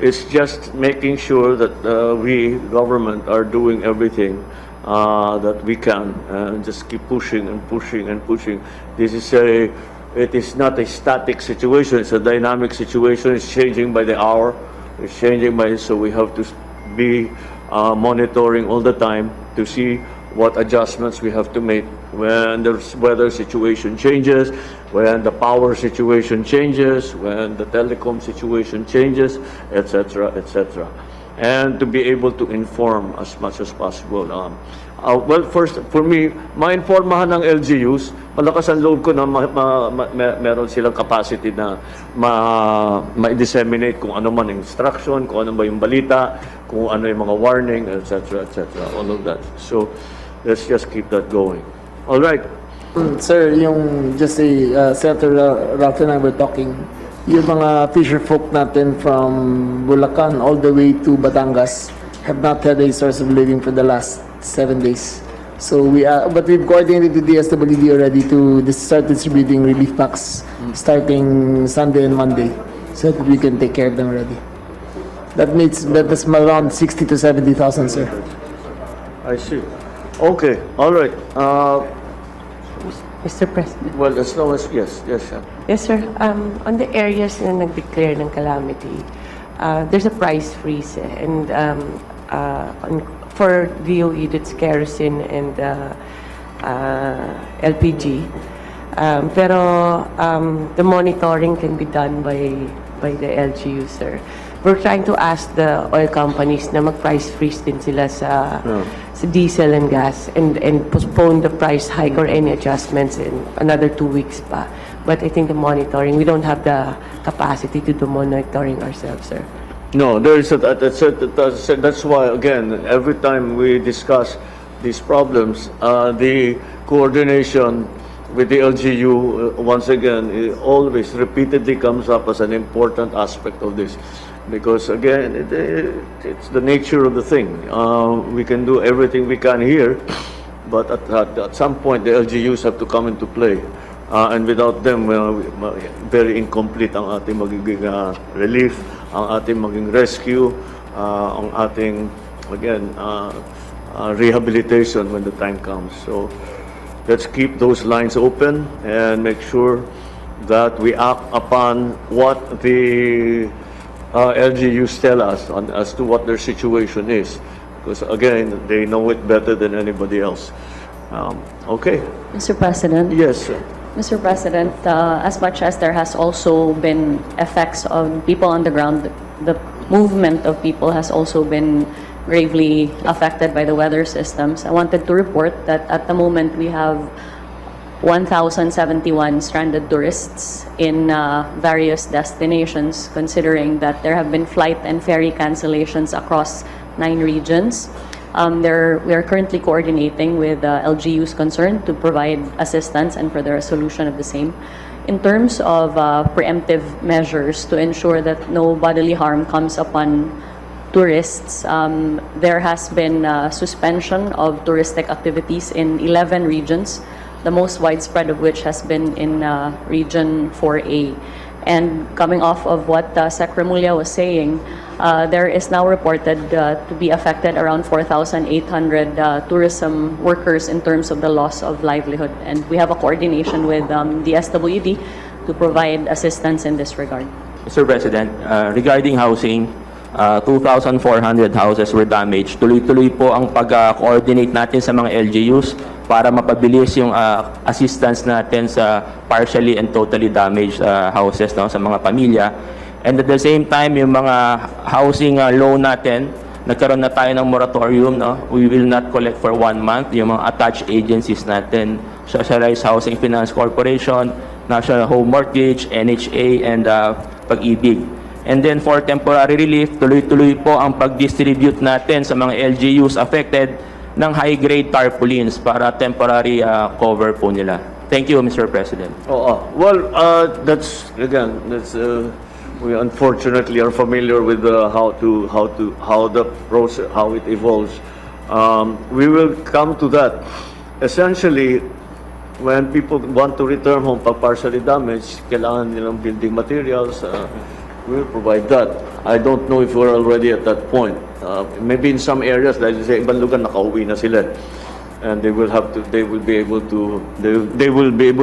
It's just making sure that we, government, are doing everything that we can, and just keep pushing and pushing and pushing. It is not a static situation. It's a dynamic situation. It's changing by the hour. It's changing so we have to be monitoring all the time to see what adjustments we have to make when the weather situation changes, when the power situation changes, when the telecom situation changes, etc., etc. And to be able to inform as much as possible. Well, first, for me, ma-informahan ng LGUs, malakas ang loob ko na meron silang capacity na ma-disseminate kung ano man yung instruction, kung ano ba yung balita, kung ano yung mga warning, etc., etc., all of that. So, let's just keep that going. All right. Sir, Senator Ralph and I were talking, yung mga fisher folk natin from Bulacan all the way to Batangas have not had a source of living for the last 7 days. So but we've coordinated with the SWD already to start distributing relief packs starting Sunday and Monday, so that we can take care of them already. That's around 60 to 70,000, sir. I see. Okay. All right. Mr. President. Well, as long as, yes. Yes, sir. On the areas na nag-declare ng calamity, there's a price freeze. And for DOE, that's kerosene and LPG. Pero the monitoring can be done by the LGU, sir. We're trying to ask the oil companies na mag-price freeze din sila sa diesel and gas and postpone the price hike or any adjustments in another 2 weeks pa. But I think the monitoring, we don't have the capacity to do monitoring ourselves, sir. No, that's why, again, every time we discuss these problems, the coordination with the LGU, once again, it always repeatedly comes up as an important aspect of this. Because, again, it's the nature of the thing. We can do everything we can here, but at some point, the LGUs have to come into play. And without them, very incomplete ang ating magiging relief, ang ating maging rescue, ang ating, again, rehabilitation when the time comes. So let's keep those lines open and make sure that we act upon what the LGUs tell us as to what their situation is. Because, again, they know it better than anybody else. Okay. Mr. President. Yes, sir. Mr. President, as much as there has also been effects on people on the ground, the movement of people has also been gravely affected by the weather systems. I wanted to report that at the moment we have 1,071 stranded tourists in various destinations, considering that there have been flight and ferry cancellations across 9 regions. We are currently coordinating with LGUs concerned to provide assistance and for the resolution of the same. In terms of preemptive measures to ensure that no bodily harm comes upon tourists, there has been suspension of touristic activities in 11 regions, the most widespread of which has been in Region 4A. And coming off of what Sec. Remulla was saying, there is now reported to be affected around 4,800 tourism workers in terms of the loss of livelihood. And we have a coordination with the SWD to provide assistance in this regard. Mr. President, regarding housing, 2,400 houses were damaged. Tuloy-tuloy po ang pag-coordinate natin sa mga LGUs para mapabilis yung assistance natin sa partially and totally damaged houses, no, sa mga pamilya. And at the same time, yung mga housing loan natin, nagkaroon na tayo ng moratorium, no? We will not collect for 1 month. Yung mga attached agencies natin, Socialized Housing Finance Corporation, National Home Mortgage, NHA, and Pag-ibig. And then for temporary relief, tuloy-tuloy po ang pag-distribute natin sa mga LGUs affected ng high-grade tarpaulins para temporary cover po nila. Thank you, Mr. President. Well, that's we unfortunately are familiar with how the process, how it evolves. We will come to that. Essentially, when people want to return home pag partially damaged, kailangan nilang building materials. we'll provide that. I don't know if we're already at that point. Maybe in some areas, like you say, ibang lugar nakauwi na sila. And they will be able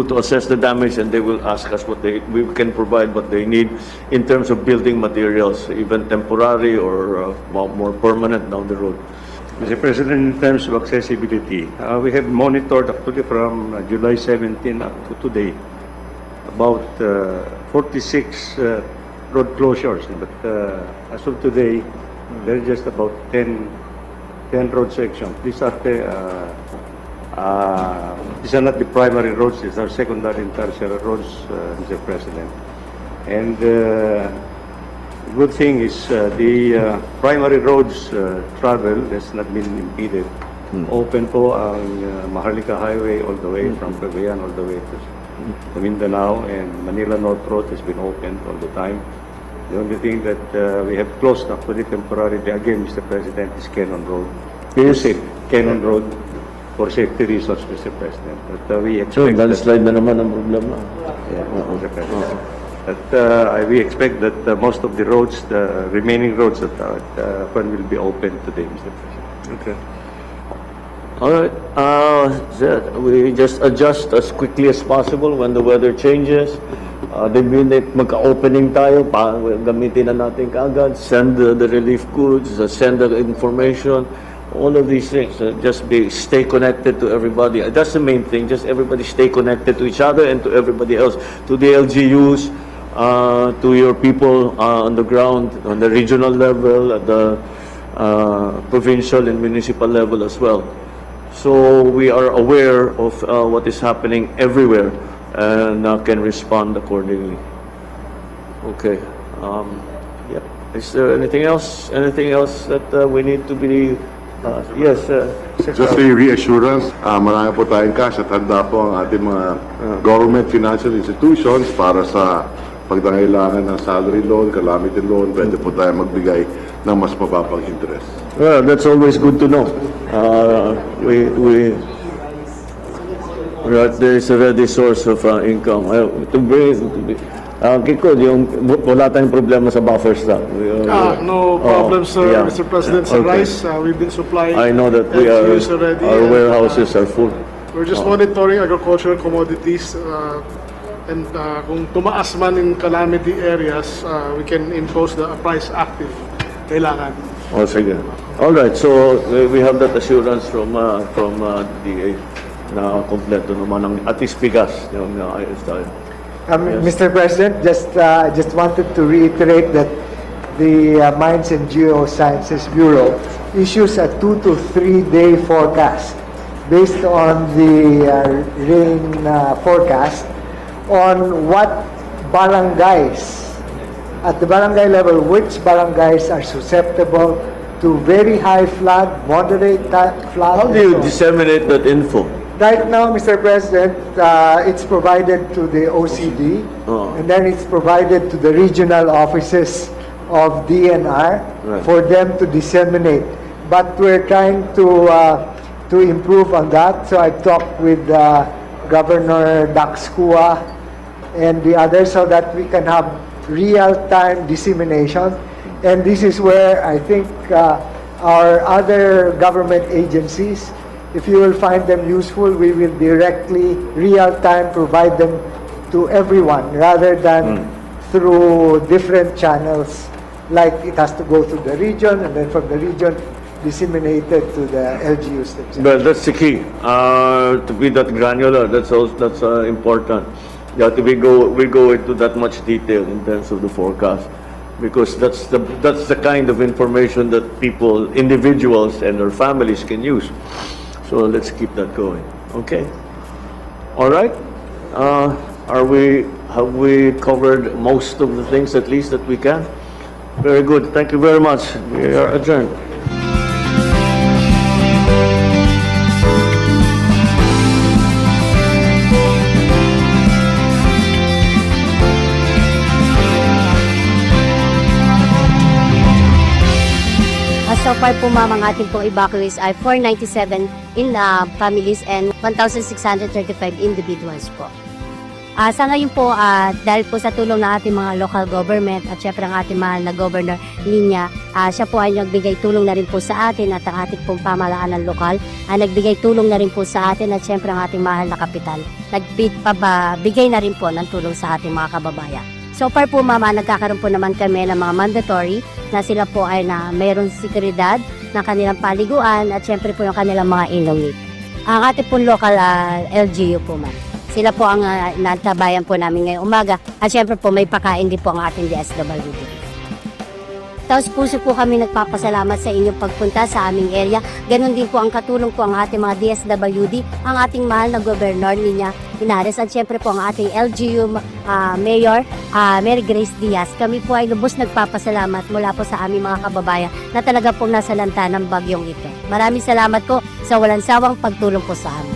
to assess the damage, and they will ask us we can provide what they need in terms of building materials, even temporary or more permanent down the road. Mr. President, in terms of accessibility, we have monitored actually from July 17 up to today about 46 road closures. But as of today, there are just about 10 road sections. These are not the primary roads, these are secondary and tertiary roads, Mr. President. And the good thing is the primary roads travel has not been impeded. Open po ang Maharlika Highway all the way from Cagayan all the way to Mindanao, and Manila North Road has been opened all the time. The only thing that we have closed actually temporarily again, Mr. President, is Cannon Road. Yes. Cannon Road for safety reasons, Mr. President. But we So, expect that, landslide na naman ang problema. Mr. President. But we expect that most of the roads, the remaining roads that will be open today, Mr. President. Okay. All right. We just adjust as quickly as possible when the weather changes. The minute magka-opening tayo, gamitin na natin kaagad, send the relief goods, send the information, all of these things. Stay connected to everybody. That's the main thing. Just everybody stay connected to each other and to everybody else, to the LGUs, to your people on the ground, on the regional level, at the provincial and municipal level as well. So we are aware of what is happening everywhere and can respond accordingly. Okay. Yeah. Is there anything else? Anything else that we need to be? Yes. Just a reassurance, marami po tayong cash at handa po ang ating mga government financial institutions para sa pagdangailangan ng salary loan, calamity loan, pwede po tayo magbigay ng mas mababang interest. Well, that's always good to know. There is a ready source of income. Kiko, wala tayong problema sa buffer stock. No problem, sir. yeah. Mr. President, sa Okay. rice, we've been supplying. I know that LGUs already, our and, warehouses are full. We're just monitoring agricultural commodities, and kung tumaas man in calamity areas, we can impose the price active. Kailangan. Oh, sige. All right, so we have that assurance from DA na kompleto naman ang at least bigas yung ayos tayo. Mr. President, just wanted to reiterate that the Mines and Geosciences Bureau issues a 2 to 3 day forecast based on the rain forecast on what barangays, at the barangay level, which barangays are susceptible to very high flood, moderate flood. How do you disseminate that info? Right now, Mr. President, it's provided to the OCD, and then it's provided to the regional offices of DNR for them to disseminate. But we're trying to improve on that. So I've talked with Governor Daxcua and the others so that we can have real-time dissemination. And this is where I think our other government agencies, if you will find them useful, we will directly, real-time, provide them to everyone rather than through different channels, like it has to go through the region and then from the region disseminated to the LGUs themselves. But that's the key. To be that granular, that's important. That we go into that much detail in terms of the forecast, because that's the kind of information that people, individuals, and their families can use. So let's keep that going. Okay. All right. Have we covered most of the things at least that we can? Very good. Thank you very much. We are adjourned. So far po ma'am, ang ating pong evacuees ay 497 in families and 1,635 individuals po. Sa ngayon po, dahil po sa tulong ng ating mga local government at syempre ang ating mahal na Governor Linya, siya po ay nagbigay tulong na rin po sa atin at ang ating pong pamahalaan ng lokal ay nagbigay tulong na rin po sa atin at syempre ang ating mahal na kapital. Nagbigay na rin po ng tulong sa ating mga kababayan. So far po mama, nagkakaroon po naman kami ng mga mandatory na sila po ay na mayroong seguridad ng kanilang paliguan at syempre po yung kanilang mga ilongit. Ang ating pong local LGU po ma'am. Sila po ang natabayan po namin ngayong umaga. At syempre po may pakain din po ang ating DSWD. Tapos puso po kami nagpapasalamat sa inyong pagpunta sa aming area. Ganon din po ang katulong po ang ating mga DSWD, ang ating mahal na Gobernador Linya Inares at syempre po ang ating LGU Mayor Mary Grace Diaz. Kami po ay lubos nagpapasalamat mula po sa aming mga kababayan na talaga pong nasa lanta ng bagyong ito. Maraming salamat po sa walang sawang pagtulong po sa amin.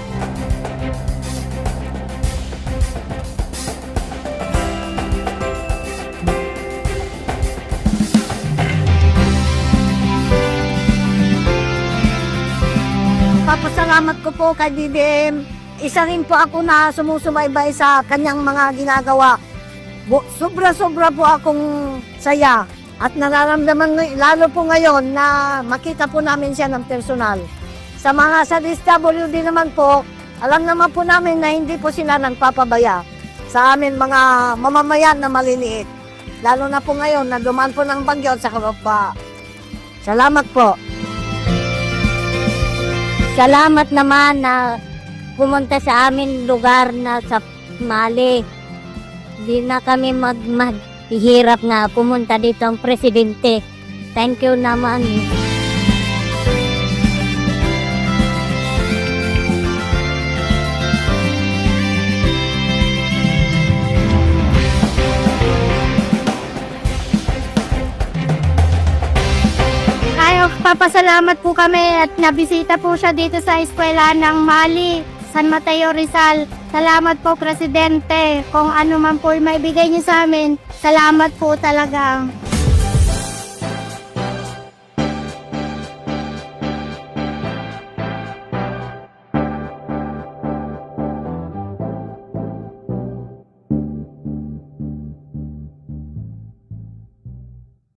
Papasalamat ko po kay Pbbm. Isa rin po ako na sumusubaybay sa kanyang mga ginagawa. Sobra-sobra po akong saya. At nararamdaman lalo po ngayon na makita po namin siya ng personal. Sa mga sa DSWD naman po, alam naman po namin na hindi po sila nagpapabaya sa amin mga mamamayan na maliliit. Lalo na po ngayon na dumaan po ng bagyo sa kababa. Salamat po. Salamat naman na pumunta sa amin lugar na sa Mali. Di na kami maghihirap na pumunta dito ang presidente. Thank you naman. Papasalamat po kami at nabisita po siya dito sa eskwela ng Mali, San Mateo, Rizal. Salamat po, Presidente. Kung ano man po maibigay niyo sa amin, salamat po talaga.